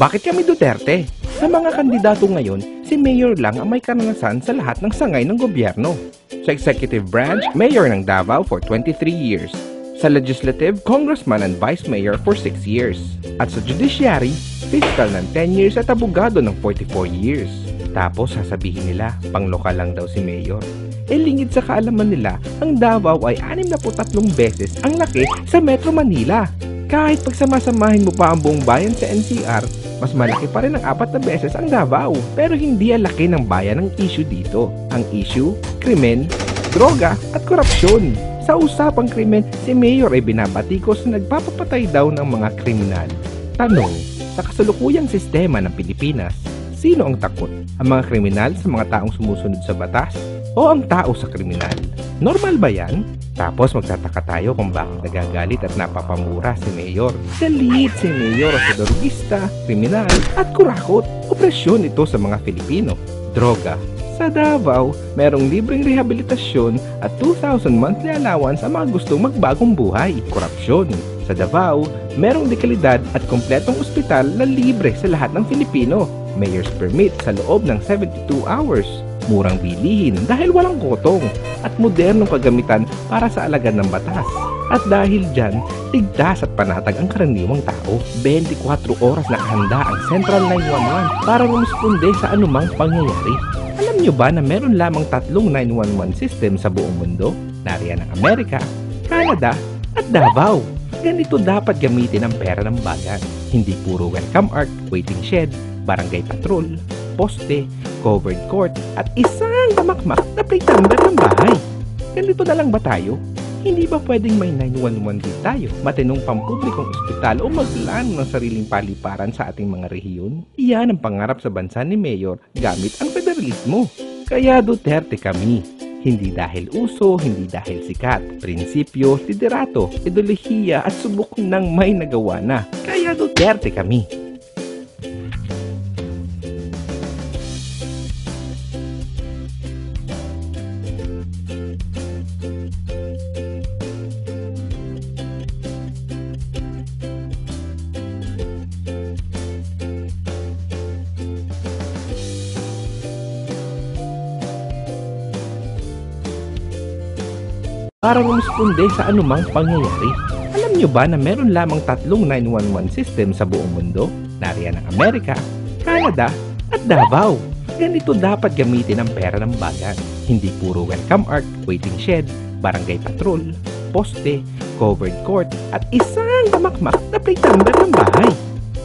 Bakit kami Duterte? Sa mga kandidato ngayon, si Mayor lang ang may karanasan sa lahat ng sangay ng gobyerno. Sa Executive Branch, Mayor ng Davao for 23 years. Sa Legislative, Congressman and Vice Mayor for 6 years. At sa Judiciary, Fiscal ng 10 years at abogado ng 44 years. Tapos sasabihin nila, panglokal lang daw si Mayor. Lingid sa kaalaman nila, ang Davao ay 63 beses ang laki sa Metro Manila. Kahit pagsamasamahin mo pa ang buong bayan sa NCR, mas malaki pa rin ang 4 na beses ang Davao. Pero hindi ang laki ng bayan ang issue dito. Ang issue, krimen, droga at korupsyon. Sa usapang krimen, si Mayor ay binabatikos na nagpapapatay daw ng mga kriminal. Tanong, sa kasalukuyang sistema ng Pilipinas, sino ang takot? Ang mga kriminal sa mga taong sumusunod sa batas? O ang tao sa kriminal? Normal ba yan? Tapos magtataka tayo kung bakit nagagalit at napapamura si Mayor. Galit si Mayor sa drogista, kriminal at kurakot. Opresyon ito sa mga Filipino. Droga. Sa Davao, merong libreng rehabilitasyon at 2,000 monthly allowance ang mga gustong magbagong buhay. Korupsyon. Sa Davao, merong dekalidad at kompletong ospital na libre sa lahat ng Filipino. Mayor's permit sa loob ng 72 hours. Murang bilihin dahil walang kotong at modernong kagamitan para sa alagad ng batas. At dahil dyan, ligtas at panatag ang karaniwang tao. 24 oras nakahanda ang Central 911 para rumisponde sa anumang pangyayari. Alam nyo ba na meron lamang 3 911 system sa buong mundo? Nariyan ang Amerika, Canada at Davao. Ganito dapat gamitin ang pera ng bayan. Hindi puro welcome art, waiting shed, barangay patrol, poste, covered court, at isang tamakmak na plate number ng bahay. Ganito na lang ba tayo? Hindi ba pwedeng may 911 din tayo? Matinong pampublikong ospital o maglaan ng sariling paliparan sa ating mga rehiyon? Iyan ang pangarap sa bansa ni Mayor gamit ang federalismo. Kaya Duterte kami. Hindi dahil uso, hindi dahil sikat. Prinsipyo, liderato, ideolohiya at subok ng may nagawa na. Kaya Duterte kami. Para rumisponde sa anumang pangyayari. Alam nyo ba na meron lamang 3 911 system sa buong mundo? Nariyan ang Amerika, Canada at Davao. Ganito dapat gamitin ang pera ng bayan. Hindi puro welcome art, waiting shed, barangay patrol, poste, covered court at isang tamakmak na plate number ng bahay.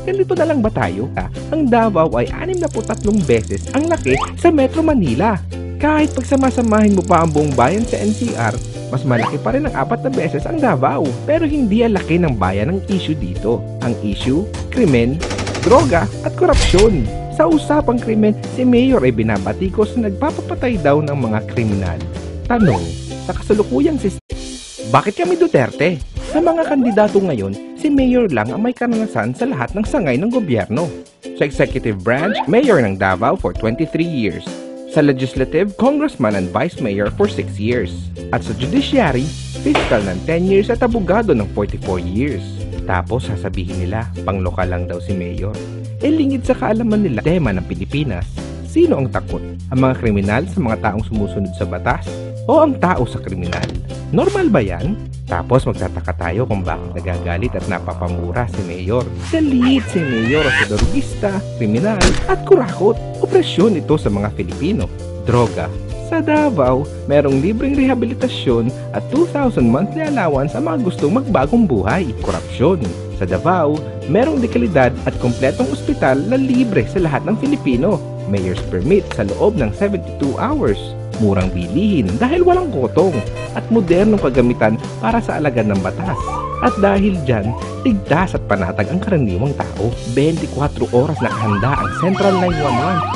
Ganito na lang ba tayo? Ang Davao ay 63 beses ang laki sa Metro Manila. Kahit pagsamasamahin mo pa ang buong bayan sa NCR, mas malaki pa rin ang 4 na beses ang Davao. Pero hindi ang laki ng bayan ang issue dito. Ang issue, krimen, droga at korupsyon. Sa usapang krimen, si Mayor ay binabatikos na nagpapapatay daw ng mga kriminal. Tanong, sa kasalukuyang sistema, bakit kami Duterte? Sa mga kandidato ngayon, si Mayor lang ang may karanasan sa lahat ng sangay ng gobyerno. Sa Executive Branch, Mayor ng Davao for 23 years. Sa Legislative, Congressman and Vice Mayor for 6 years. At sa Judiciary, Fiscal ng 10 years at abogado ng 44 years. Tapos sasabihin nila, panglokal lang daw si Mayor. Lingid sa kaalaman nila, tema ng Pilipinas. Sino ang takot? Ang mga kriminal sa mga taong sumusunod sa batas? O ang tao sa kriminal? Normal ba yan? Tapos magtataka tayo kung bakit nagagalit at napapamura si Mayor. Galit si Mayor sa drogista, kriminal at kurakot. Opresyon ito sa mga Filipino. Droga. Sa Davao, merong libreng rehabilitasyon at 2,000 monthly allowance ang mga gustong magbagong buhay. Korupsyon. Sa Davao, merong dekalidad at kompletong ospital na libre sa lahat ng Filipino. Mayor's permit sa loob ng 72 hours. Murang bilihin dahil walang kotong at modernong kagamitan para sa alagad ng batas. At dahil dyan, ligtas at panatag ang karaniwang tao. 24 oras nakahanda ang Central 911